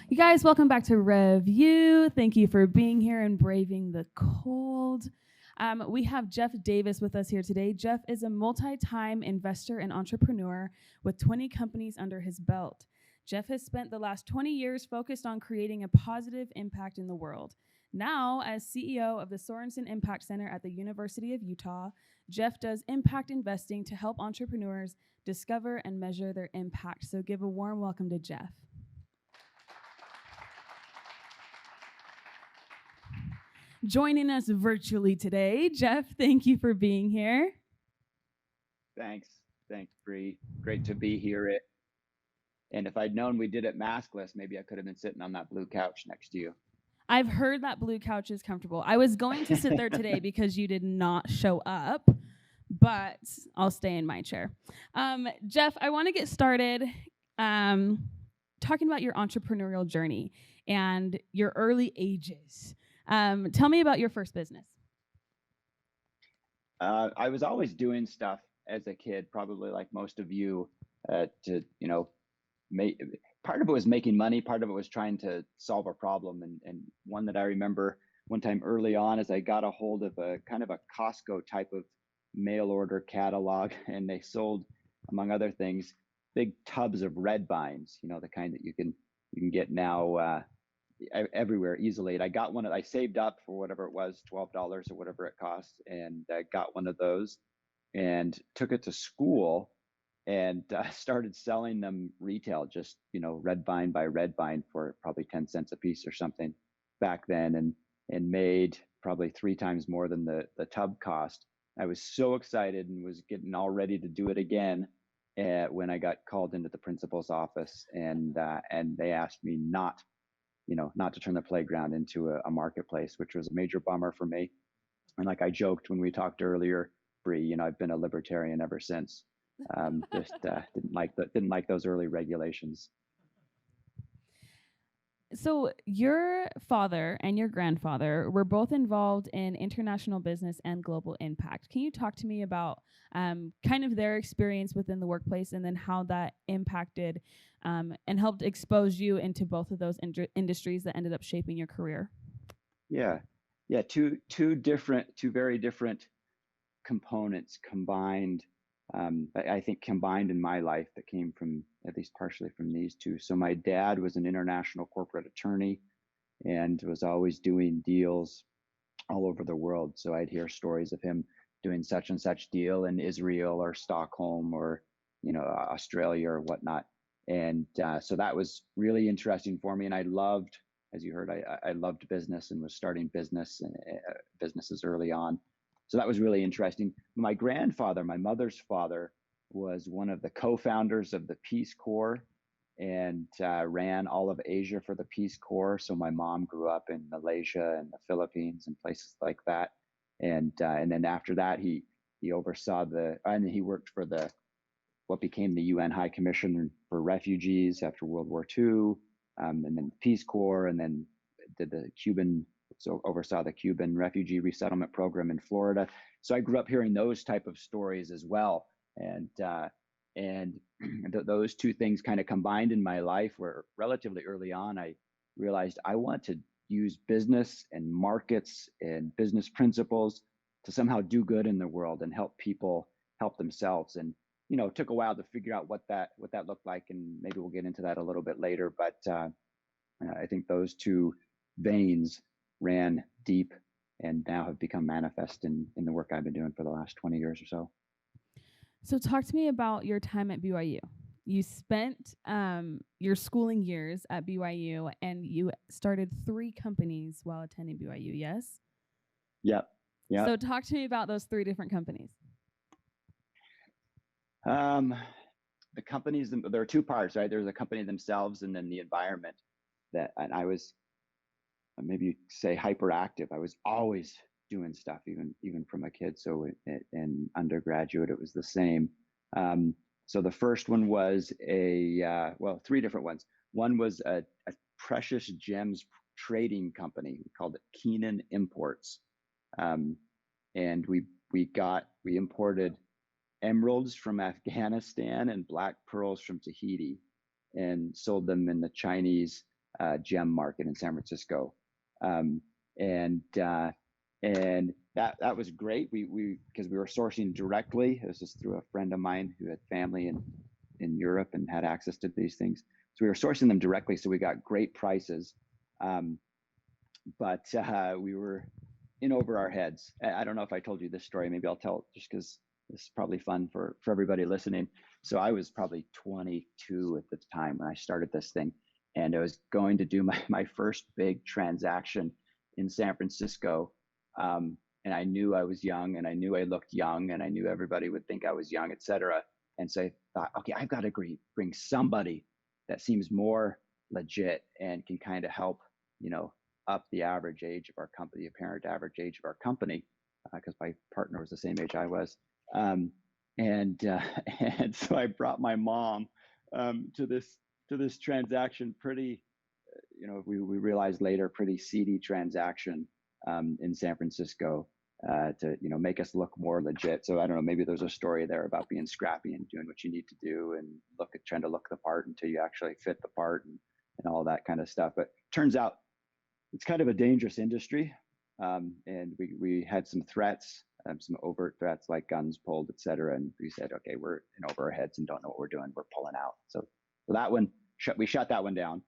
You guys, welcome back to Review. Thank you for being here and braving the cold. We have Geoff Davis with us here today. Geoff is a multi-time investor and entrepreneur with 20 companies under his belt. Geoff has spent the last 20 years focused on creating a positive impact in the world. Now, as CEO of the Sorensen Impact Center at the University of Utah, Geoff does impact investing to help entrepreneurs discover and measure their impact. So give a warm welcome to Geoff. Joining us virtually today, Geoff, thank you for being here. Thanks, Bree. Great to be here. And if I'd known we did it maskless, maybe I could have been sitting on that blue couch next to you. I've heard that blue couch is comfortable. I was going to sit there today because you did not show up, but I'll stay in my chair. Geoff, I want to get started talking about your entrepreneurial journey and your early ages. Tell me about your first business. I was always doing stuff as a kid, probably like most of you, to part of it was making money, part of it was trying to solve a problem. And one that I remember one time early on is I got a hold of a kind of a Costco type of mail order catalog, and they sold, among other things, big tubs of red vines, the kind that you can get now everywhere easily. And I got one. I saved up for whatever it was, $12 or whatever it cost, and I got one of those and took it to school and started selling them retail, just red vine by red vine for probably 10 cents a piece or something back then, and made probably 3 times more than the tub cost. I was so excited and was getting all ready to do it again when I got called into the principal's office, and they asked me not to turn the playground into a marketplace, which was a major bummer for me. And like I joked when we talked earlier, Bree, I've been a libertarian ever since. Just didn't like those early regulations. So your father and your grandfather were both involved in international business and global impact. Can you talk to me about kind of their experience within the workplace, and then how that impacted and helped expose you into both of those industries that ended up shaping your career? Yeah. Two very different components combined. I think combined in my life that came from, at least partially, from these two. So my dad was an international corporate attorney and was always doing deals all over the world. So I'd hear stories of him doing such and such deal in Israel or Stockholm or Australia or whatnot. And so that was really interesting for me. And I loved, as you heard, I loved business and was starting businesses early on. So that was really interesting. My grandfather, my mother's father, was one of the co-founders of the Peace Corps and ran all of Asia for the Peace Corps. So my mom grew up in Malaysia and the Philippines and places like that. And then after that, he oversaw and he worked for what became the UN High Commission for Refugees after World War II, and then the Peace Corps, and then did oversaw the Cuban refugee resettlement program in Florida. So I grew up hearing those type of stories as well. And those two things kind of combined in my life, where relatively early on, I realized I want to use business and markets and business principles to somehow do good in the world and help people help themselves. And it took a while to figure out what that looked like, and maybe we'll get into that a little bit later. But I think those two veins ran deep and now have become manifest in the work I've been doing for the last 20 years or so. So talk to me about your time at BYU. You spent your schooling years at BYU, and you started 3 companies while attending BYU, yes? Yep. So talk to me about those 3 different companies. The companies, there are 2 parts, right? There's the company themselves and then the environment. And I was, maybe you'd say, hyperactive. I was always doing stuff, even from a kid. So in undergraduate, it was the same. So the first one was 3 different ones. One was a precious gems trading company. We called it Keenan Imports. And we imported emeralds from Afghanistan and black pearls from Tahiti and sold them in the Chinese gem market in San Francisco. Um, and that was great. Because we were sourcing directly. It was just through a friend of mine who had family in Europe and had access to these things. So we were sourcing them directly. So we got great prices. But we were in over our heads. I don't know if I told you this story. Maybe I'll tell it just because this is probably fun for everybody listening. So I was probably 22 at the time when I started this thing, and I was going to do my first big transaction in San Francisco. And I knew I was young, and I knew I looked young, and I knew everybody would think I was young, et cetera. And so I thought, okay, I've got to bring somebody that seems more legit and can kind of help, up the average age of our company, the apparent average age of our company, because my partner was the same age I was. And so I brought my mom to this transaction. Pretty, we realized later, pretty seedy transaction in San Francisco to make us look more legit. So I don't know, maybe there's a story there about being scrappy and doing what you need to do and trying to look the part until you actually fit the part and all that kind of stuff. But turns out it's kind of a dangerous industry. And we had some threats, some overt threats like guns pulled, et cetera. And we said, okay, we're in over our heads and don't know what we're doing. We're pulling out. So that one, we shut that one down.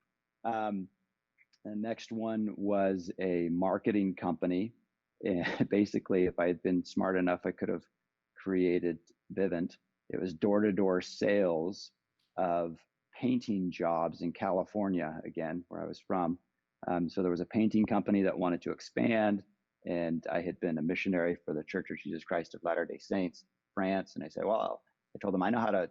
The next one was a marketing company. And basically, if I had been smart enough, I could have created Vivint. It was door-to-door sales of painting jobs in California, again, where I was from. So there was a painting company that wanted to expand, and I had been a missionary for the Church of Jesus Christ of Latter-day Saints, France. And I said, well, I told them I know how to,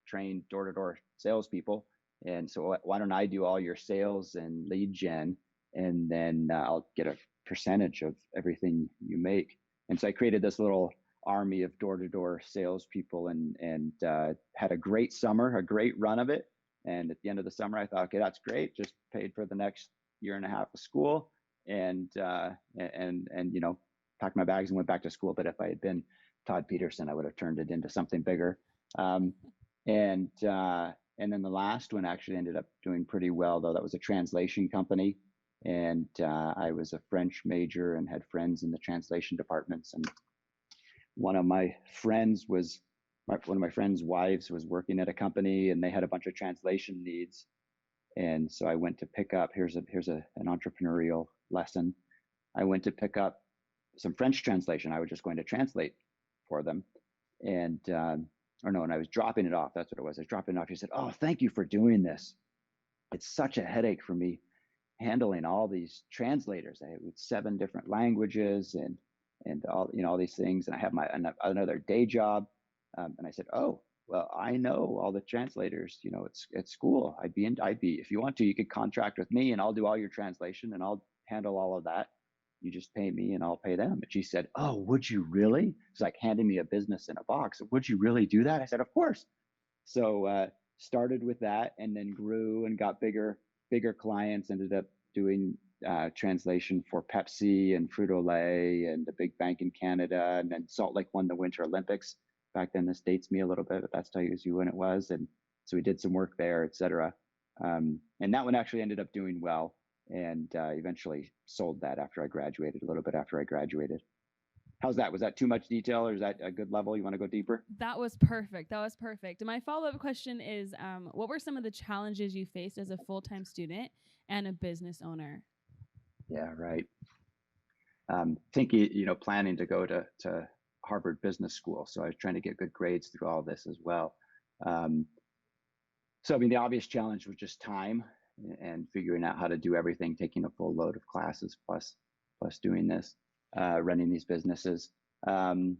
train door-to-door salespeople. And so why don't I do all your sales and lead gen, and then I'll get a percentage of everything you make. And so I created this little army of door-to-door salespeople and had a great summer, a great run of it. And at the end of the summer, I thought, okay, that's great. Just paid for the next year and a half of school, and packed my bags and went back to school. But if I had been Todd Peterson, I would have turned it into something bigger. And then the last one actually ended up doing pretty well, though. That was a translation company, and I was a French major and had friends in the translation departments. And one of my friends' wives was working at a company, and they had a bunch of translation needs. And so I went to pick up, here's an entrepreneurial lesson. I went to pick up some French translation. I was just going to translate for them. And I was dropping it off. That's what it was. I was dropping it off. He said, oh, thank you for doing this. It's such a headache for me handling all these translators. I have 7 different languages and all these things. And I have another day job. And I said, oh, well, I know all the translators, it's at school. I'd be, if you want to, you could contract with me and I'll do all your translation and I'll handle all of that. You just pay me and I'll pay them. And she said, oh, would you really? It's like handing me a business in a box. Would you really do that? I said, of course. So started with that, and then grew and got bigger clients, ended up doing translation for Pepsi and Frito-Lay and the big bank in Canada. And then Salt Lake won the Winter Olympics. Back then, this dates me a little bit, but that's tells you when it was. And so we did some work there, et cetera. And that one actually ended up doing well, and eventually sold that after I graduated, a little bit after I graduated. How's that? Was that too much detail, or is that a good level? You want to go deeper? That was perfect. And my follow-up question is, what were some of the challenges you faced as a full-time student and a business owner? Yeah, right. Planning to go to Harvard Business School. So I was trying to get good grades through all this as well. The obvious challenge was just time and figuring out how to do everything, taking a full load of classes plus doing this, running these businesses, and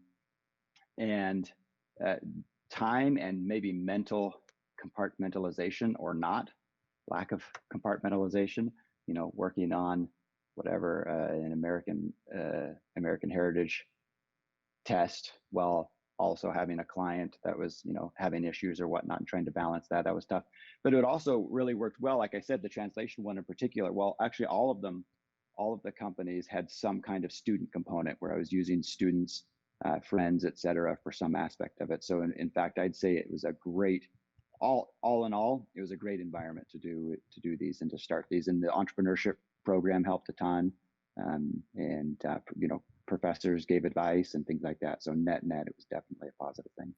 time and maybe mental compartmentalization or not, lack of compartmentalization, working on whatever, an American Heritage test while also having a client that was, having issues or whatnot, and trying to balance that. That was tough. But it also really worked well. Like I said, the translation one in particular, well, actually all of the companies had some kind of student component where I was using students, friends, et cetera, for some aspect of it. So in fact, I'd say it was a great all in all, it was a great environment to do these and to start these. And the entrepreneurship program helped a ton, and professors gave advice and things like that. So net, it was definitely a positive thing.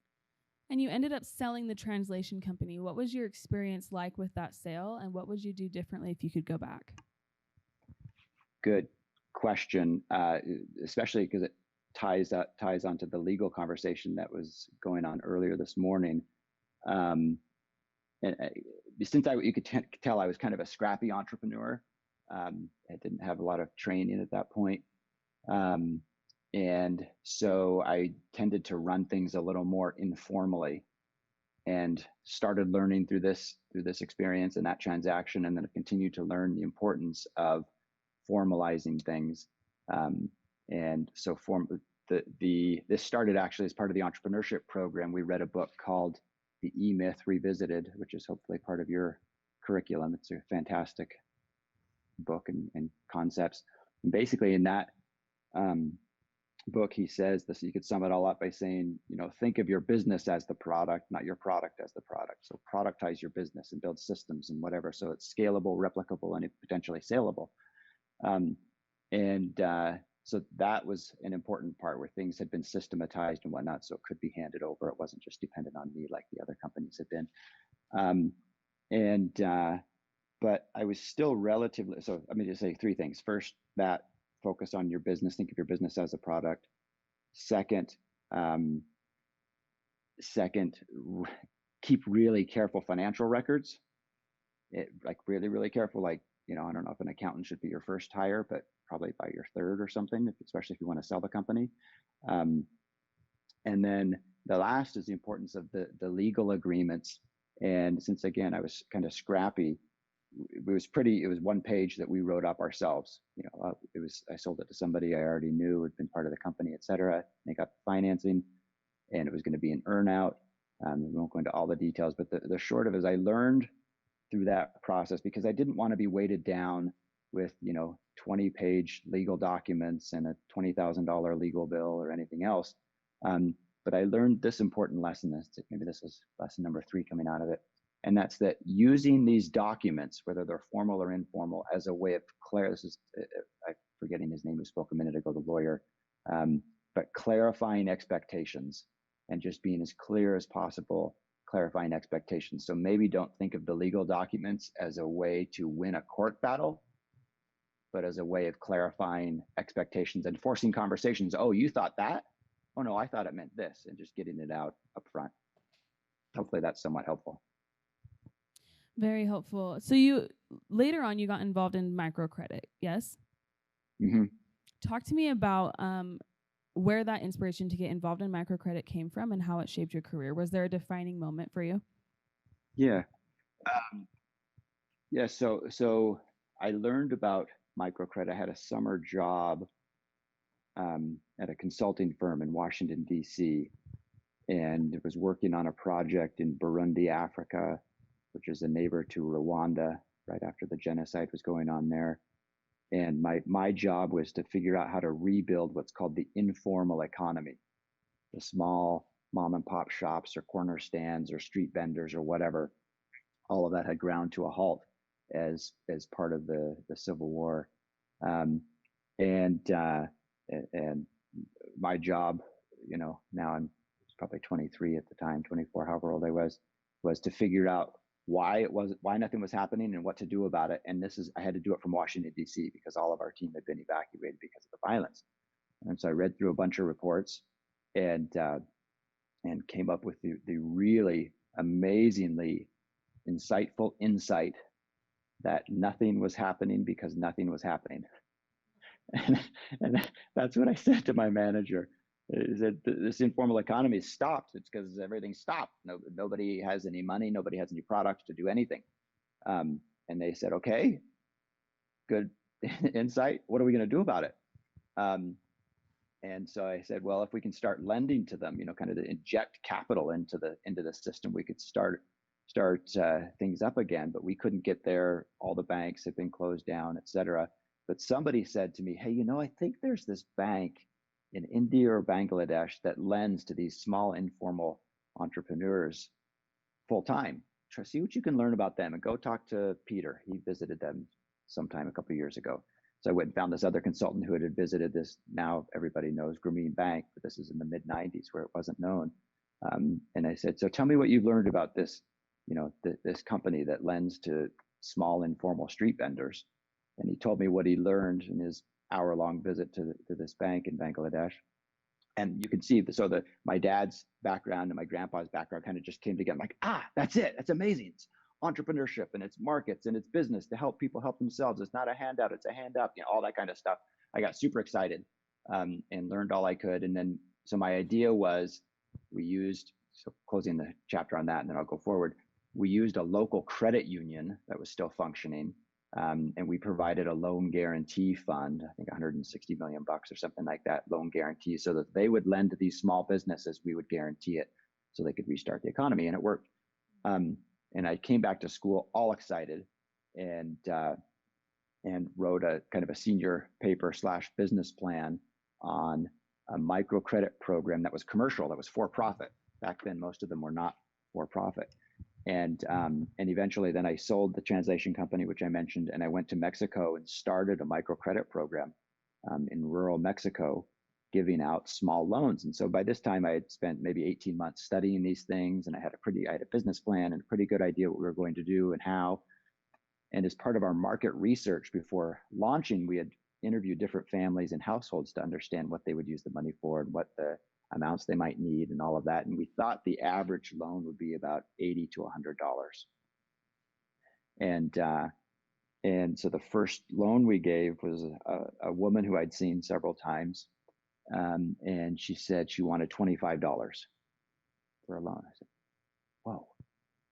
And you ended up selling the translation company. What was your experience like with that sale, and what would you do differently if you could go back? Good question, especially because it ties onto the legal conversation that was going on earlier this morning. And since you could tell I was kind of a scrappy entrepreneur, I didn't have a lot of training at that point. And so I tended to run things a little more informally, and started learning through this experience and that transaction, and then continued to learn the importance of formalizing things. And so this started actually as part of the entrepreneurship program. We read a book called The E-Myth Revisited, which is hopefully part of your curriculum. It's a fantastic book and concepts. And basically in that book, he says this, you could sum it all up by saying, think of your business as the product, not your product as the product. So productize your business and build systems and whatever, so it's scalable, replicable, and potentially saleable. So that was an important part, where things had been systematized and whatnot, so it could be handed over. It wasn't just dependent on me like the other companies had been. But I was still relatively, so let me just say three things. First, that focus on your business, think of your business as a product. Second, keep really careful financial records. Really, really careful. I don't know if an accountant should be your first hire, but probably by your third or something, especially if you want to sell the company. And then the last is the importance of the legal agreements. And since, again, I was kind of scrappy, it was one page that we wrote up ourselves. I sold it to somebody I already knew had been part of the company, et cetera. They got financing, and it was going to be an earnout. We won't go into all the details, but the short of it is I learned through that process, because I didn't want to be weighted down with 20-page legal documents and a $20,000 legal bill or anything else. But I learned this important lesson. Maybe this is lesson number 3 coming out of it. And that's that using these documents, whether they're formal or informal, as a way of I'm forgetting his name who spoke a minute ago, the lawyer, but clarifying expectations and just being as clear as possible, clarifying expectations. So maybe don't think of the legal documents as a way to win a court battle, but as a way of clarifying expectations and forcing conversations. Oh, you thought that? Oh no, I thought it meant this, and just getting it out up front. Hopefully that's somewhat helpful. Very helpful. So you later on you got involved in microcredit, yes? Mm-hmm. Talk to me about where that inspiration to get involved in microcredit came from and how it shaped your career. Was there a defining moment for you? Yeah. So I learned about microcredit. I had a summer job at a consulting firm in Washington, D.C., and was working on a project in Burundi, Africa, which is a neighbor to Rwanda, right after the genocide was going on there. And my job was to figure out how to rebuild what's called the informal economy, the small mom and pop shops or corner stands or street vendors or whatever. All of that had ground to a halt as part of the Civil War. And my job, now I'm probably 23 at the time, 24, however old I was to figure out why nothing was happening and what to do about it. And I had to do it from Washington, D.C., because all of our team had been evacuated because of the violence. And so I read through a bunch of reports and came up with the really amazingly insightful insight that nothing was happening because nothing was happening. And that's what I said to my manager. Is that this informal economy stopped? It's because everything stopped. Nobody has any money. Nobody has any products to do anything. And they said, okay, good insight. What are we going to do about it? And so I said, well, if we can start lending to them, kind of to inject capital into the system, we could start things up again. But we couldn't get there. All the banks had been closed down, et cetera. But somebody said to me, hey, I think there's this bank in India or Bangladesh that lends to these small informal entrepreneurs full time. see what you can learn about them and go talk to Peter. He visited them sometime a couple of years ago. So I went and found this other consultant who had visited this. Now everybody knows Grameen Bank, but this is in the mid 90s where it wasn't known. And I said, so tell me what you've learned about this, this company that lends to small informal street vendors. And he told me what he learned in his hour-long visit to this bank in Bangladesh. And you can see, my dad's background and my grandpa's background kind of just came together. I'm like, that's it. That's amazing. It's entrepreneurship and it's markets and it's business to help people help themselves. It's not a handout, it's a hand up, all that kind of stuff. I got super excited and learned all I could. And then, so my idea was closing the chapter on that, and then I'll go forward. We used a local credit union that was still functioning. And we provided a loan guarantee fund, I think 160 million bucks or something like that, loan guarantee, so that they would lend to these small businesses. We would guarantee it so they could restart the economy, and it worked. And I came back to school all excited and wrote a kind of a senior paper / business plan on a microcredit program that was commercial, that was for profit. Back then, most of them were not for profit. And eventually then I sold the translation company, which I mentioned, and I went to Mexico and started a microcredit program in rural Mexico, giving out small loans. And so by this time I had spent maybe 18 months studying these things, and I had a business plan and a pretty good idea what we were going to do and how. And as part of our market research before launching, we had interviewed different families and households to understand what they would use the money for and what the amounts they might need and all of that. And we thought the average loan would be about $80 to $100. And so the first loan we gave was a woman who I'd seen several times. And she said she wanted $25 for a loan. I said, whoa,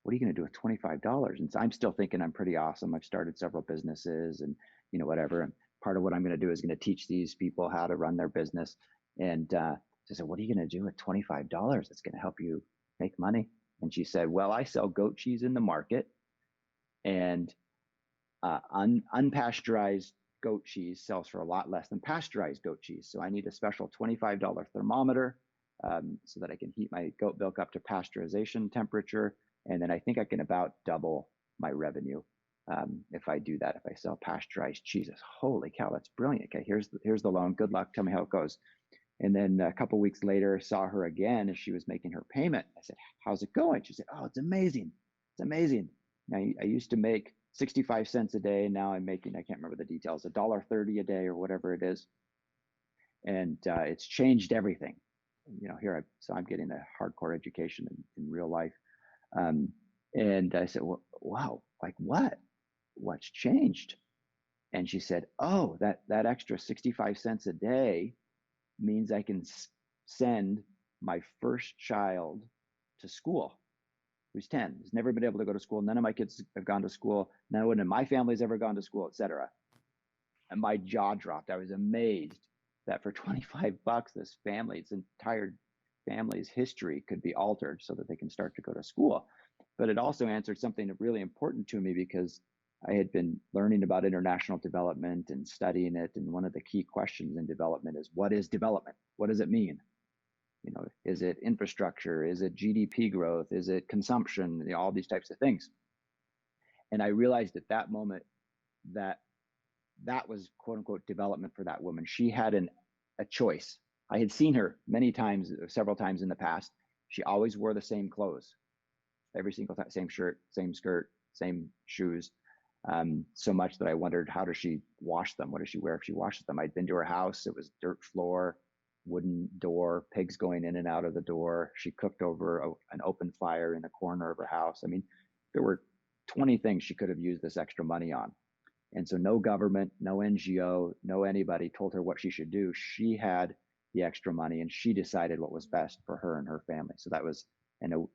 what are you going to do with $25? And so I'm still thinking I'm pretty awesome. I've started several businesses and, whatever. And part of what I'm going to do is going to teach these people how to run their business. And I said, what are you going to do with $25 that's going to help you make money? And she said, well, I sell goat cheese in the market, and unpasteurized goat cheese sells for a lot less than pasteurized goat cheese. So I need a special $25 thermometer so that I can heat my goat milk up to pasteurization temperature. And then I think I can about double my revenue if I do that, if I sell pasteurized cheeses. Holy cow, that's brilliant. Okay, here's the loan. Good luck. Tell me how it goes. And then a couple of weeks later, saw her again as she was making her payment. I said, how's it going? She said, oh, it's amazing. It's amazing. Now, I used to make 65 cents a day. Now I'm making, I can't remember the details, $1.30 a day or whatever it is. And it's changed everything. So I'm getting a hardcore education in real life. And I said, well, wow, like what? What's changed? And she said, oh, that extra 65 cents a day means I can send my first child to school, who's 10. He's never been able to go to school. None of my kids have gone to school. No one in my family's ever gone to school, etc. And my jaw dropped. I was amazed that for $25, this family's entire family's history could be altered so that they can start to go to school. But it also answered something really important to me, because I had been learning about international development and studying it. And one of the key questions in development is, what is development? What does it mean? Is it infrastructure? Is it GDP growth? Is it consumption? All these types of things. And I realized at that moment that was quote unquote development for that woman. She had a choice. I had seen her several times in the past. She always wore the same clothes, every single time, same shirt, same skirt, same shoes. So much that I wondered, how does she wash them? What does she wear if she washes them? I'd been to her house. It was dirt floor, wooden door, pigs going in and out of the door. She cooked over an open fire in the corner of her house. I mean, there were 20 things she could have used this extra money on. And so no government, no NGO, no anybody told her what she should do. She had the extra money, and she decided what was best for her and her family. So that was, and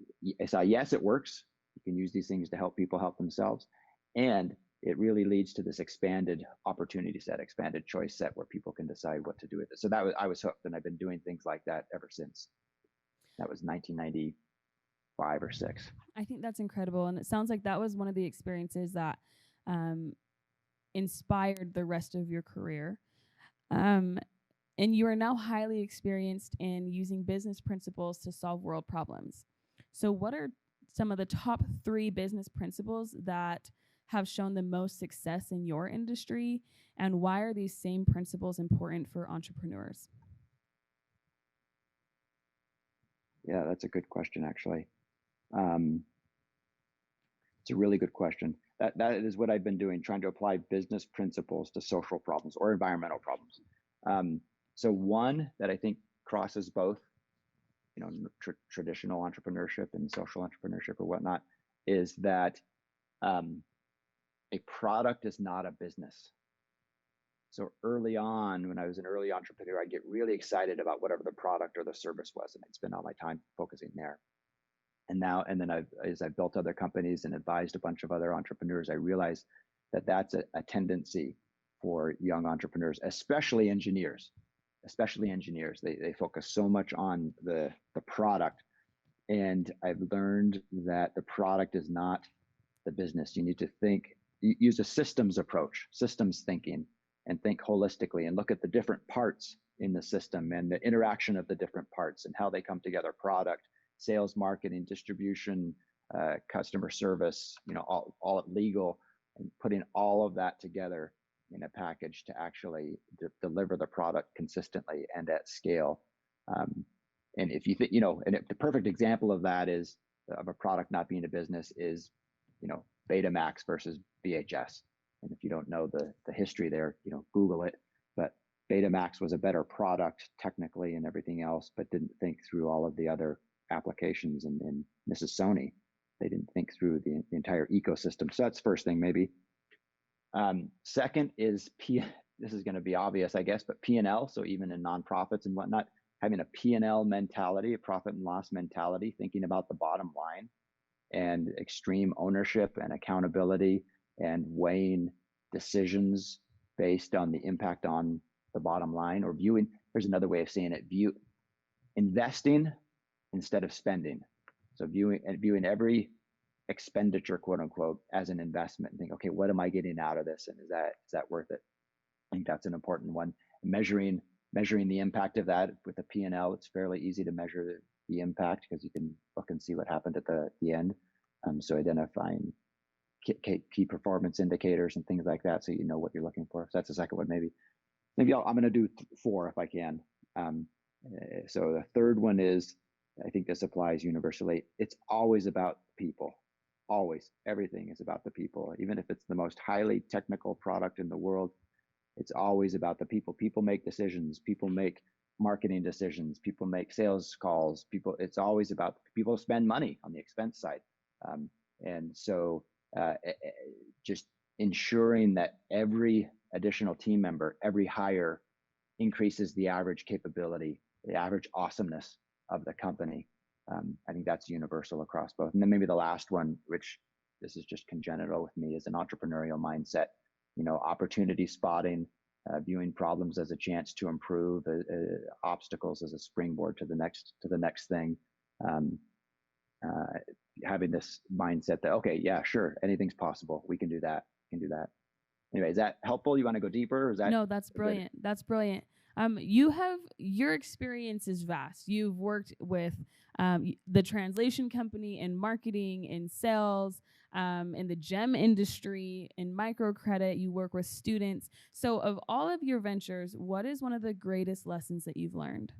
I saw, yes, it works. You can use these things to help people help themselves. And it really leads to this expanded opportunity set, expanded choice set, where people can decide what to do with it. So I was hooked, and I've been doing things like that ever since. That was 1995 or 6. I think that's incredible. And it sounds like that was one of the experiences that inspired the rest of your career. And you are now highly experienced in using business principles to solve world problems. So what are some of the top 3 business principles that have shown the most success in your industry, and why are these same principles important for entrepreneurs? Yeah, that's a good question, actually. It's a really good question. That is what I've been doing, trying to apply business principles to social problems or environmental problems. So one that I think crosses both, traditional entrepreneurship and social entrepreneurship or whatnot, is that a product is not a business. So early on, when I was an early entrepreneur, I'd get really excited about whatever the product or the service was, and I'd spend all my time focusing there. And then as I've built other companies and advised a bunch of other entrepreneurs, I realized that that's a tendency for young entrepreneurs, especially engineers. They focus so much on the product. And I've learned that the product is not the business. You need to use a systems approach, systems thinking, and think holistically and look at the different parts in the system and the interaction of the different parts and how they come together: product, sales, marketing, distribution, customer service, all legal, and putting all of that together in a package to actually deliver the product consistently and at scale. And if you think, the perfect example of that is of a product not being a business is, Betamax versus VHS. And if you don't know the history there, Google it. But Betamax was a better product technically and everything else, but didn't think through all of the other applications. And this is Sony. They didn't think through the entire ecosystem. So that's first thing, maybe. Second is this is going to be obvious, I guess, but P&L. So even in nonprofits and whatnot, having a P&L mentality, a profit and loss mentality, thinking about the bottom line and extreme ownership and accountability and weighing decisions based on the impact on the bottom line, or viewing, there's another way of saying it, investing instead of spending. So viewing every expenditure, quote unquote, as an investment and think, okay, what am I getting out of this? And is that worth it? I think that's an important one. Measuring the impact of that with a P&L, it's fairly easy to measure the impact because you can look and see what happened at the end. So identifying key performance indicators and things like that, so you know what you're looking for. So that's the second one. Maybe I'm going to do 4 if I can. So the third one is, I think this applies universally. It's always about people. Always, everything is about the people. Even if it's the most highly technical product in the world, it's always about the people. People make decisions. People make marketing decisions. People make sales calls. It's always about people spend money on the expense side. And so just ensuring that every additional team member, every hire increases the average capability, the average awesomeness of the company. I think that's universal across both. And then maybe the last one, which this is just congenital with me, is an entrepreneurial mindset. Opportunity spotting, viewing problems as a chance to improve, obstacles as a springboard to the next thing. Having this mindset that, okay, yeah, sure, anything's possible. We can do that. Anyway, is that helpful? You want to go deeper? Or is that No, that's brilliant. That's brilliant. Your experience is vast. You've worked with the translation company in marketing, in sales, in the gem industry, in microcredit. You work with students. So of all of your ventures, what is one of the greatest lessons that you've learned?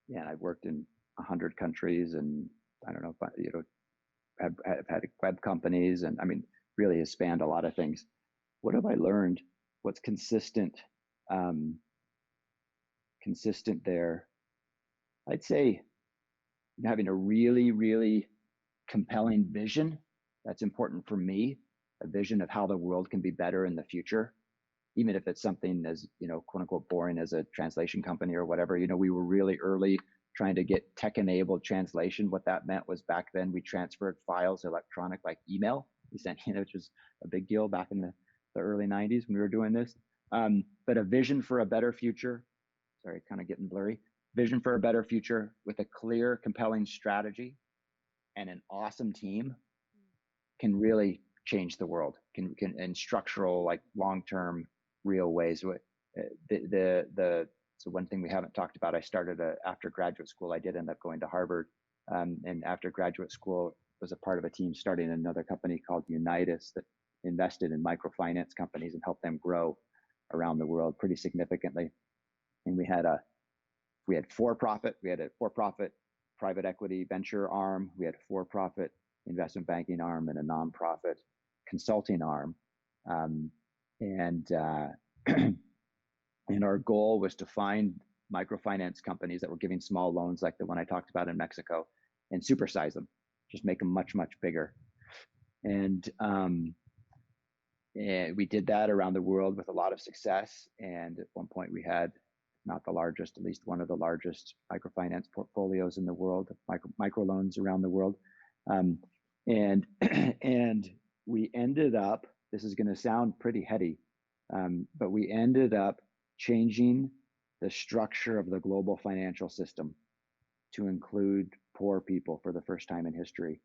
Yeah, I've worked in 100 countries, and I don't know if have had web companies, and really has spanned a lot of things. What have I learned? What's consistent? Consistent there, I'd say having a really, really compelling vision. That's important for me. A vision of how the world can be better in the future, even if it's something as, quote unquote, boring as a translation company or whatever. We were really early trying to get tech-enabled translation. What that meant was back then we transferred files electronic, like email. We sent, which was a big deal back in the early 90s when we were doing this. But a vision for a better future. Sorry, kind of getting blurry. Vision for a better future with a clear, compelling strategy and an awesome team can really change the world. Can in structural, like long-term, real ways. The So one thing we haven't talked about, I started after graduate school, I did end up going to Harvard. And after graduate school, was a part of a team starting another company called Unitas that invested in microfinance companies and helped them grow around the world pretty significantly. And we had a for-profit private equity venture arm. We had a for-profit investment banking arm and a nonprofit consulting arm. And our goal was to find microfinance companies that were giving small loans like the one I talked about in Mexico and supersize them, just make them much, much bigger. And we did that around the world with a lot of success. And at one point we had not the largest, at least one of the largest microfinance portfolios in the world, microloans around the world. And we ended up, this is going to sound pretty heady, but we ended up changing the structure of the global financial system to include poor people for the first time in history.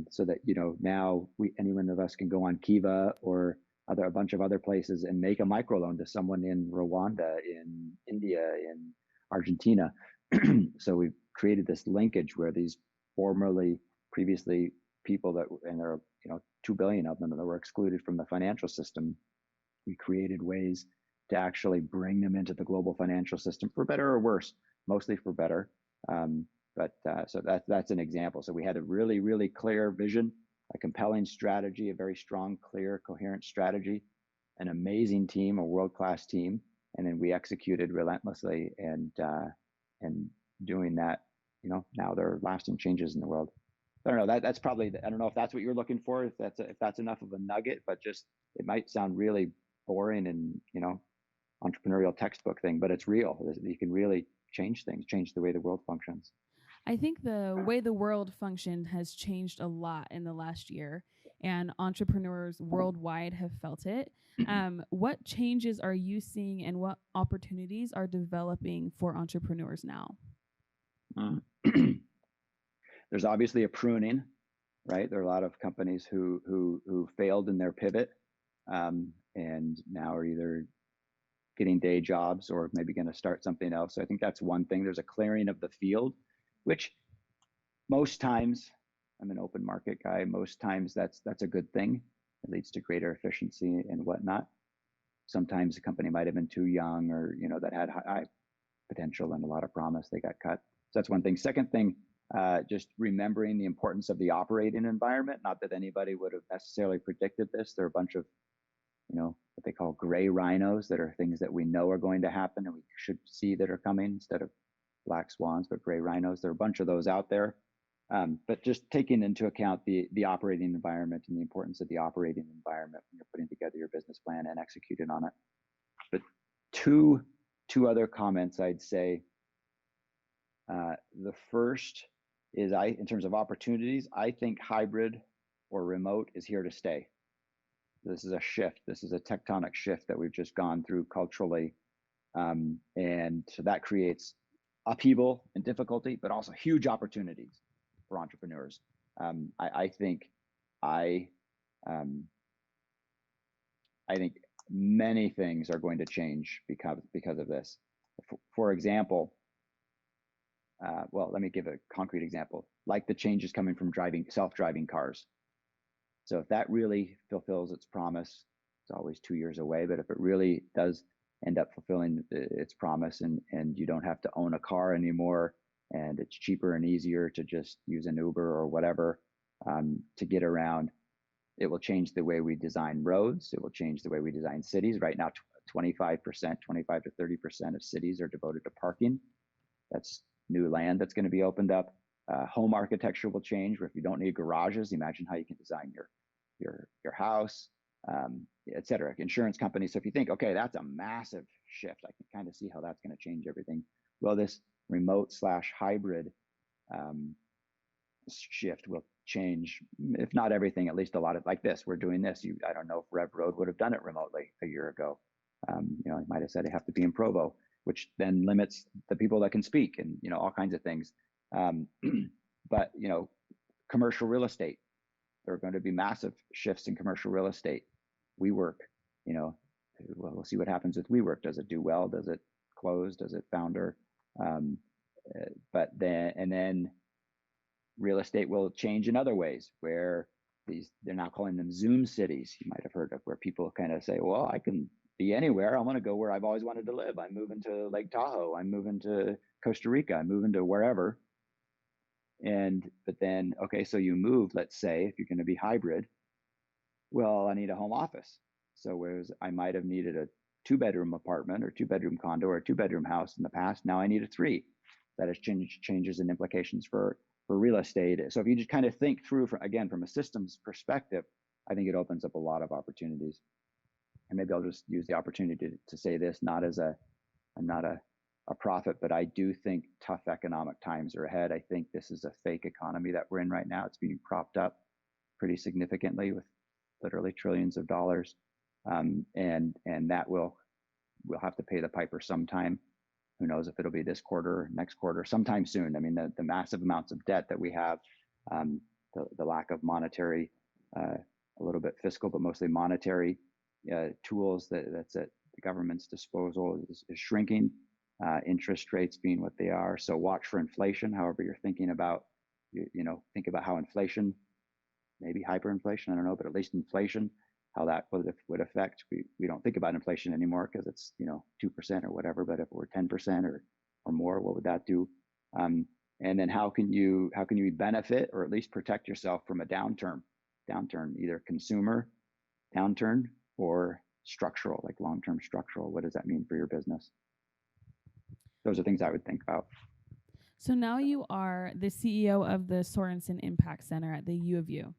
So that, now any one of us can go on Kiva or a bunch of other places and make a microloan to someone in Rwanda, in India, in Argentina. So we've created this linkage where these previously people that, and there are 2 billion of them that were excluded from the financial system. We created ways to actually bring them into the global financial system for better or worse, mostly for better. So that's an example. So we had a really, really clear vision, a compelling strategy, a very strong, clear, coherent strategy, an amazing team, a world-class team, and then we executed relentlessly. And doing that, now there are lasting changes in the world. I don't know. That's probably. I don't know if that's what you're looking for. If that's enough of a nugget, but just it might sound really boring and entrepreneurial textbook thing, but it's real. You can really change things, change the way the world functions. I think the way the world functioned has changed a lot in the last year, and entrepreneurs worldwide have felt it. What changes are you seeing, and what opportunities are developing for entrepreneurs now? There's obviously a pruning, right? There are a lot of companies who failed in their pivot, and now are either getting day jobs or maybe going to start something else. So I think that's one thing. There's a clearing of the field, which most times, I'm an open market guy, most times that's a good thing. It leads to greater efficiency and whatnot. Sometimes the company might have been too young or, that had high potential and a lot of promise, they got cut. So that's one thing. Second thing, just remembering the importance of the operating environment. Not that anybody would have necessarily predicted this. There are a bunch of, what they call gray rhinos that are things that we know are going to happen and we should see that are coming instead of black swans, but gray rhinos. There are a bunch of those out there. But just taking into account the operating environment and the importance of the operating environment when you're putting together your business plan and executing on it. But two other comments I'd say. The first is in terms of opportunities, I think hybrid or remote is here to stay. This is a shift. This is a tectonic shift that we've just gone through culturally. And so that creates upheaval and difficulty, but also huge opportunities for entrepreneurs. I think many things are going to change because of this. For example, let me give a concrete example, like the changes coming from self-driving cars. So if that really fulfills its promise, it's always 2 years away, but if it really does end up fulfilling its promise and you don't have to own a car anymore and it's cheaper and easier to just use an Uber or whatever to get around, it will change the way we design roads. It will change the way we design cities. Right now, 25 to 30% of cities are devoted to parking. That's new land that's going to be opened up. Home architecture will change, where if you don't need garages, imagine how you can design your house, et cetera. Insurance companies. So if you think, okay, that's a massive shift, I can kind of see how that's going to change everything. Well, this remote/hybrid shift will change, if not everything, at least a lot of, like this. We're doing this. I don't know if RevRoad would have done it remotely a year ago. You might have said they have to be in Provo, which then limits the people that can speak and, all kinds of things. But, commercial real estate, there are going to be massive shifts in commercial real estate. WeWork, we'll see what happens with WeWork. Does it do well? Does it closed as a founder. But then real estate will change in other ways where they're now calling them Zoom cities. You might have heard of, where people kind of say, well, I can be anywhere. I want to go where I've always wanted to live. I'm moving to Lake Tahoe. I'm moving to Costa Rica. I'm moving to wherever. But then, okay, so you move, let's say, if you're going to be hybrid, well, I need a home office. So whereas I might have needed a 2-bedroom apartment or 2-bedroom condo or a 2-bedroom house in the past, now I need a 3. That has changes and implications for real estate. So if you just kind of think through, from a systems perspective, I think it opens up a lot of opportunities. And maybe I'll just use the opportunity to say this, I'm not a prophet, but I do think tough economic times are ahead. I think this is a fake economy that we're in right now. It's being propped up pretty significantly with literally trillions of dollars. And that we'll have to pay the piper sometime. Who knows if it'll be this quarter, next quarter, sometime soon. I mean, the massive amounts of debt that we have, the lack of monetary, a little bit fiscal, but mostly monetary tools that's at the government's disposal is shrinking. Interest rates being what they are. So watch for inflation. However you're thinking about, think about how inflation, maybe hyperinflation, I don't know, but at least inflation, how that would affect. We don't think about inflation anymore because it's 2% or whatever. But if it were 10% or more, what would that do? And then how can you benefit or at least protect yourself from a downturn, either consumer downturn or structural, like long-term structural? What does that mean for your business? Those are things I would think about. So now you are the CEO of the Sorensen Impact Center at the U of U.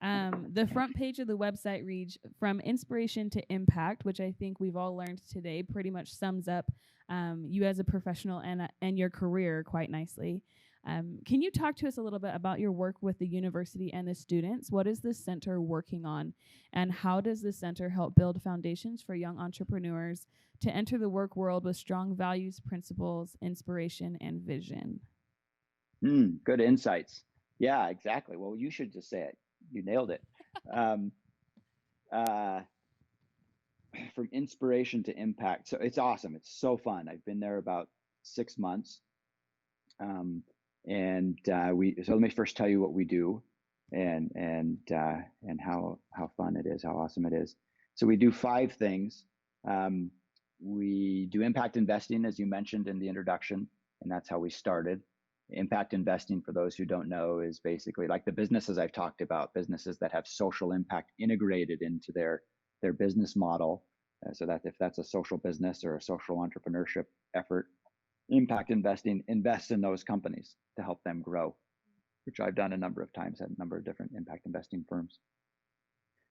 The front page of the website reads, "From inspiration to impact," which I think we've all learned today pretty much sums up you as a professional and your career quite nicely. Can you talk to us a little bit about your work with the university and the students? What is this center working on? And how does the center help build foundations for young entrepreneurs to enter the work world with strong values, principles, inspiration, and vision? Good insights. Yeah, exactly. Well, you should just say it. You nailed it. From inspiration to impact. So it's awesome. It's so fun. I've been there about 6 months. So let me first tell you what we do and how fun it is, how awesome it is. So we do 5 things. We do impact investing, as you mentioned in the introduction, and that's how we started. Impact investing, for those who don't know, is basically like the businesses I've talked about, businesses that have social impact integrated into their business model. So that if that's a social business or a social entrepreneurship effort, impact investing invests in those companies to help them grow, which I've done a number of times at a number of different impact investing firms.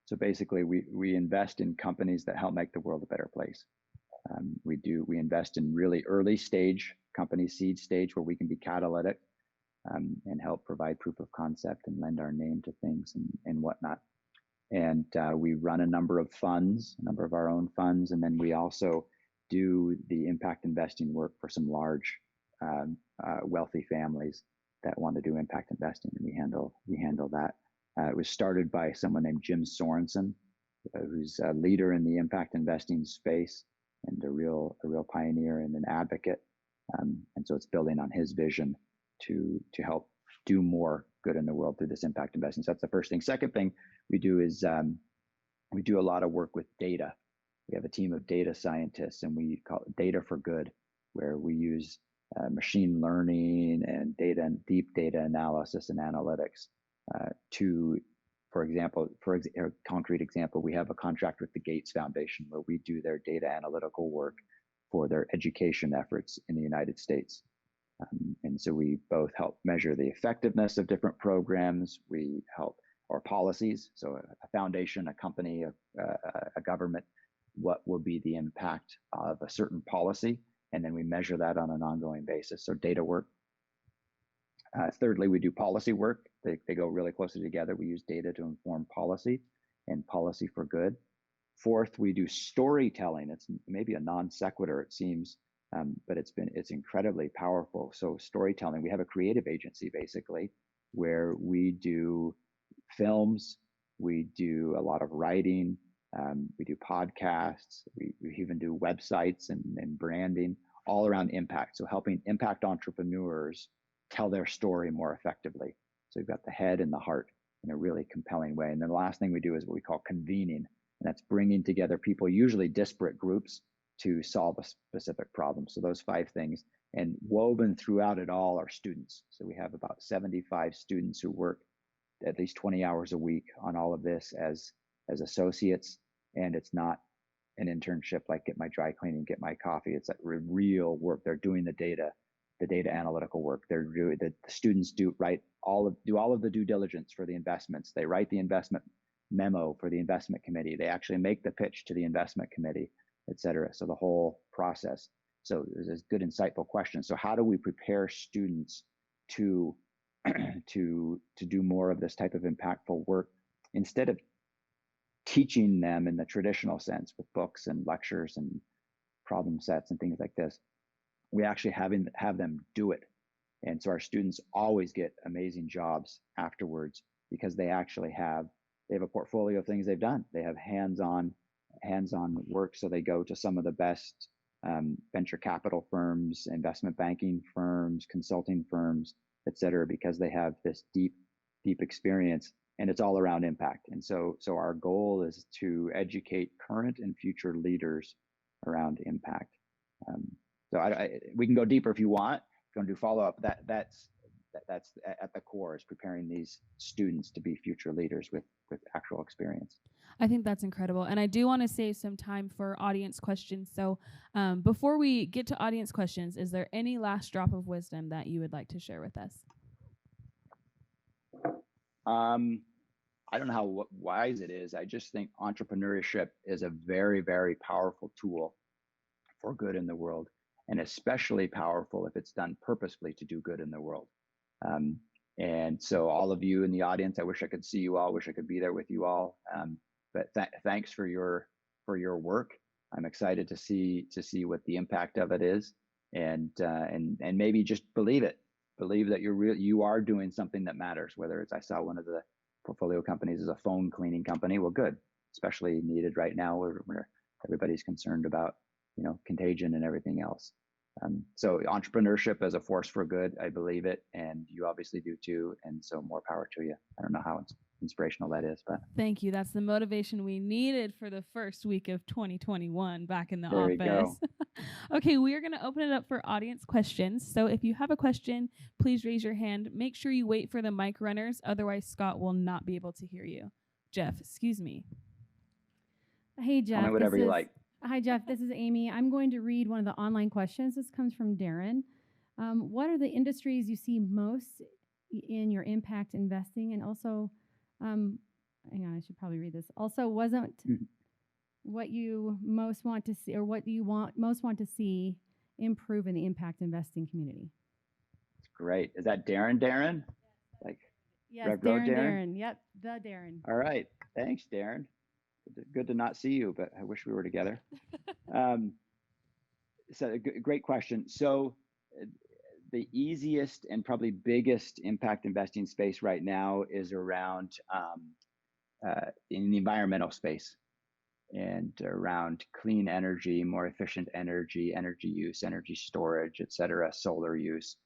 So basically, we invest in companies that help make the world a better place. We invest in really early stage companies, seed stage, where we can be catalytic and help provide proof of concept and lend our name to things and whatnot. And we run a number of funds, a number of our own funds, and then we also do the impact investing work for some large wealthy families that want to do impact investing, and we handle that. It was started by someone named Jim Sorensen, who's a leader in the impact investing space and a real pioneer and an advocate. And so it's building on his vision to help do more good in the world through this impact investing. So that's the first thing. Second thing we do is we do a lot of work with data. We have a team of data scientists, and we call it Data for Good, where we use machine learning and deep data analysis and analytics to, for a concrete example, we have a contract with the Gates Foundation where we do their data analytical work for their education efforts in the United States. And so we both help measure the effectiveness of different programs. We help, or policies. So a foundation, a company, a government, what will be the impact of a certain policy? And then we measure that on an ongoing basis. So data work. Thirdly, we do policy work. They go really closely together. We use data to inform policy and policy for good. Fourth, we do storytelling. It's maybe a non sequitur, it seems, but it's incredibly powerful. So storytelling, we have a creative agency basically where we do films, we do a lot of writing, we do podcasts, we even do websites and branding, all around impact. So helping impact entrepreneurs tell their story more effectively. So you've got the head and the heart in a really compelling way. And then the last thing we do is what we call convening. And that's bringing together people, usually disparate groups, to solve a specific problem. So those 5 things, and woven throughout it all are students. So we have about 75 students who work at least 20 hours a week on all of this as associates. And it's not an internship like get my dry cleaning, get my coffee. It's like real work. They're doing the data analytical work. They're doing the students do all of the due diligence for the investments. They write the investment memo for the investment committee. They actually make the pitch to the investment committee, et cetera. So the whole process. So there's a good, insightful question. So how do we prepare students to to do more of this type of impactful work instead of teaching them in the traditional sense with books and lectures and problem sets and things like this? We actually have them do it. And so our students always get amazing jobs afterwards because they actually have a portfolio of things they've done. They have hands-on work. So they go to some of the best venture capital firms, investment banking firms, consulting firms, et cetera, because they have this deep experience, and it's all around impact. And so our goal is to educate current and future leaders around impact. So we can go deeper if you want. If you want to do follow-up, that's at the core, is preparing these students to be future leaders with actual experience. I think that's incredible. And I do want to save some time for audience questions. So before we get to audience questions, is there any last drop of wisdom that you would like to share with us? I don't know how wise it is. I just think entrepreneurship is a very, very powerful tool for good in the world, and especially powerful if it's done purposefully to do good in the world. And so all of you in the audience, I wish I could see you all, wish I could be there with you all. But thanks for your work. I'm excited to see what the impact of it is, and maybe just believe that you are doing something that matters. Whether it's, I saw one of the portfolio companies is a phone cleaning company. Well, good, especially needed right now where everybody's concerned about contagion and everything else. So entrepreneurship as a force for good, I believe it, and you obviously do too. And so more power to you. I don't know how inspirational that is, but thank you. That's the motivation we needed for the first week of 2021 back in the there office. You go. Okay, we are going to open it up for audience questions. So if you have a question, please raise your hand. Make sure you wait for the mic runners, otherwise Scott will not be able to hear you. Geoff, excuse me. Hey, Geoff. Tell me whatever you like. Hi, Geoff. This is Amy. I'm going to read one of the online questions. This comes from Darren. What are the industries you see most in your impact investing? And also, hang on, I should probably read this. Also, wasn't what you most want to see, or what do you most want to see improve in the impact investing community? That's great. Is that Darren? Like, yes, RevRoad Darren. Yep, the Darren. All right. Thanks, Darren. Good to not see you, but I wish we were together. So a great question. So the easiest and probably biggest impact investing space right now is around in the environmental space and around clean energy, more efficient energy use, energy storage, et cetera, solar use.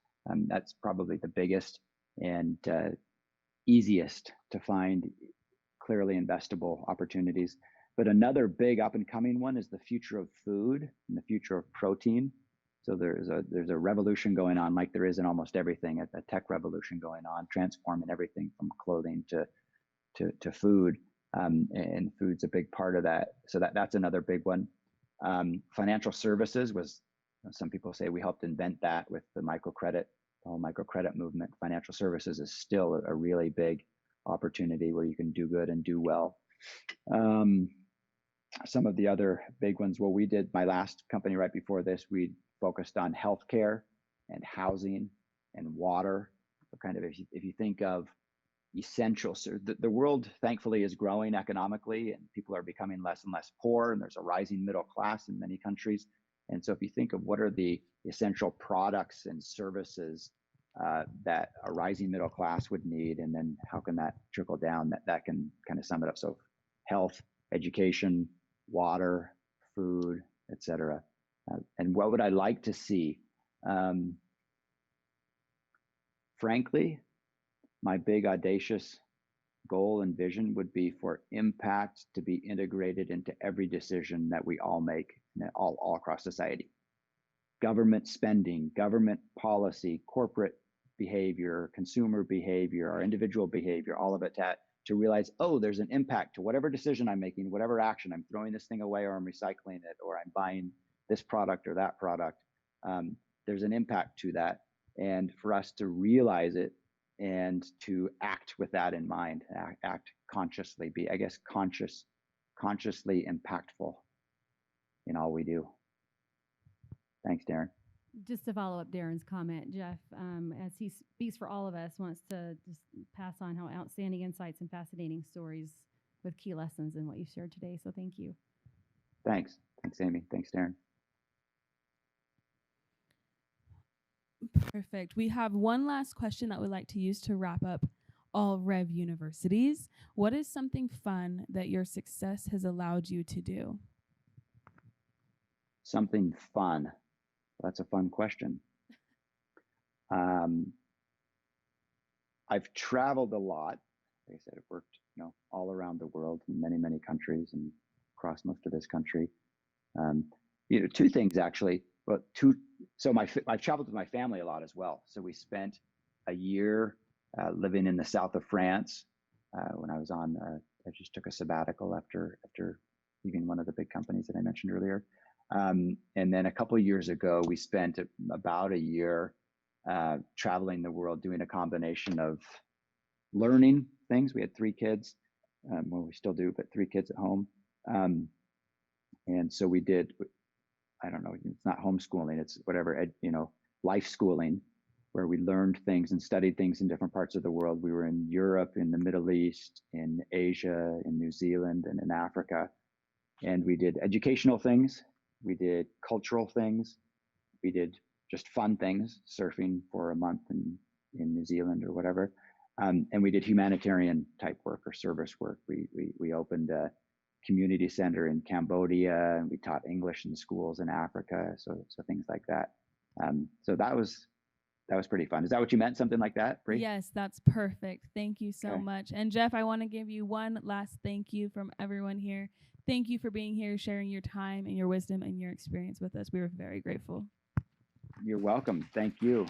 That's probably the biggest and easiest to find clearly investable opportunities. But another big up and coming one is the future of food and the future of protein. So there's a revolution going on, like there is in almost everything, a tech revolution going on, transforming everything from clothing to food. And food's a big part of that. So that's another big one. Financial services was, some people say we helped invent that with the microcredit, the whole microcredit movement. Financial services is still a really big opportunity where you can do good and do well. Some of the other big ones, well, we did, my last company right before this, we focused on healthcare and housing and water. So kind of if you think of essentials, the world thankfully is growing economically and people are becoming less and less poor, and there's a rising middle class in many countries. And so if you think of what are the essential products and services that a rising middle class would need, and then how can that trickle down, that can kind of sum it up. So health, education, water, food, et cetera. And what would I like to see? Frankly, my big audacious goal and vision would be for impact to be integrated into every decision that we all make all across society. Government spending, government policy, corporate behavior, consumer behavior, our individual behavior, all of it to realize, oh, there's an impact to whatever decision I'm making, whatever action, I'm throwing this thing away or I'm recycling it or I'm buying this product or that product. There's an impact to that. And for us to realize it and to act with that in mind, act consciously, be, I guess, consciously impactful in all we do. Thanks, Darren. Just to follow up Darren's comment, Geoff, as he speaks for all of us, wants to just pass on how outstanding insights and fascinating stories with key lessons in what you shared today. So thank you. Thanks. Thanks, Amy. Thanks, Darren. Perfect. We have one last question that we'd like to use to wrap up all Rev Universities. What is something fun that your success has allowed you to do? Something fun. That's a fun question. I've traveled a lot. Like I said, I've worked, all around the world in many, many countries and across most of this country. Two things actually. But I've traveled with my family a lot as well. So we spent a year living in the south of France when I was I just took a sabbatical after leaving one of the big companies that I mentioned earlier. And then a couple of years ago, we spent about a year traveling the world, doing a combination of learning things. We had 3 kids, well, we still do, but 3 kids at home. And so we did, I don't know, it's not homeschooling, it's whatever, life schooling, where we learned things and studied things in different parts of the world. We were in Europe, in the Middle East, in Asia, in New Zealand, and in Africa. And we did educational things. We did cultural things. We did just fun things, surfing for a month in New Zealand or whatever. And we did humanitarian type work or service work. We opened a community center in Cambodia, and we taught English in schools in Africa. So things like that. So that was pretty fun. Is that what you meant? Something like that, Bree? Yes, that's perfect. Thank you so Okay. much. And Geoff, I want to give you one last thank you from everyone here. Thank you for being here, sharing your time and your wisdom and your experience with us. We were very grateful. You're welcome. Thank you.